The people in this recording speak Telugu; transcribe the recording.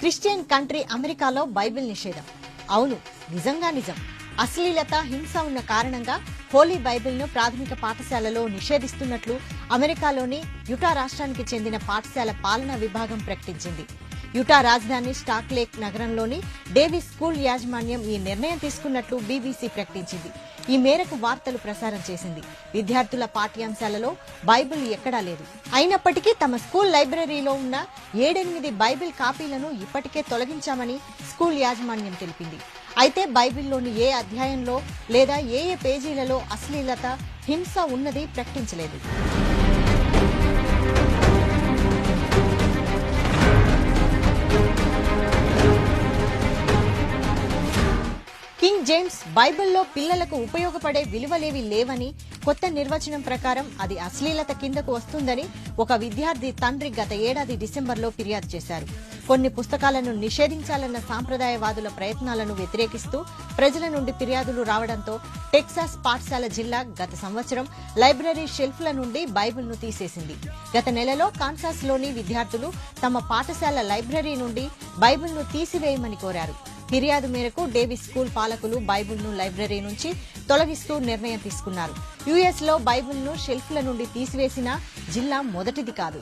క్రిస్టియన్ కంట్రీ అమెరికాలో బైబిల్ నిషేధం. అవును, నిజంగా నిజం. అశ్లీలత, హింస ఉన్న కారణంగా హోలీ బైబిల్ ను ప్రాథమిక పాఠశాలలో నిషేధిస్తున్నట్లు అమెరికాలోని యుటా రాష్ట్రానికి చెందిన పాఠశాల పాలనా విభాగం ప్రకటించింది. యుటా రాజధాని స్టాక్ లేక్ నగరంలోని డేవిస్ స్కూల్ యాజమాన్యం ఈ నిర్ణయం తీసుకున్నట్లు బీబీసీ ప్రకటించింది. ఈ మేరకు వార్తలు ప్రసారం చేసింది. విద్యార్థుల పాఠ్యాంశాలలో బైబిల్ ఎక్కడా లేదు. అయినప్పటికీ తమ స్కూల్ లైబ్రరీలో ఉన్న 7-8 బైబిల్ కాపీలను ఇప్పటికే తొలగించామని స్కూల్ యాజమాన్యం తెలిపింది. అయితే బైబిల్లోని ఏ అధ్యాయంలో లేదా ఏ పేజీలలో అశ్లీలత, హింస ఉన్నది ప్రకటించలేదు. కింగ్ జేమ్స్ బైబిల్లో పిల్లలకు ఉపయోగపడే విలువలేవి లేవని, కొత్త నిర్వచనం ప్రకారం అది అశ్లీలత కిందకు వస్తుందని ఒక విద్యార్థి తండ్రి గత ఏడాది డిసెంబర్లో ఫిర్యాదు చేశారు. కొన్ని పుస్తకాలను నిషేధించాలన్న సాంప్రదాయవాదుల ప్రయత్నాలను వ్యతిరేకిస్తూ ప్రజల నుండి ఫిర్యాదులు రావడంతో టెక్సాస్ పాఠశాల జిల్లా గత సంవత్సరం లైబ్రరీ షెల్ఫ్ల నుండి బైబిల్ను తీసేసింది. గత నెలలో కాన్సాస్లోని విద్యార్థులు తమ పాఠశాల లైబ్రరీ నుండి బైబిల్ను తీసివేయమని కోరారు. ఫిర్యాదు మేరకు డేవిస్ స్కూల్ పాలకులు బైబిల్ను లైబ్రరీ నుంచి తొలగిస్తూ నిర్ణయం తీసుకున్నారు. యుఎస్ లో బైబిల్ను షెల్ఫ్ల నుండి తీసివేసిన జిల్లా మొదటిది కాదు.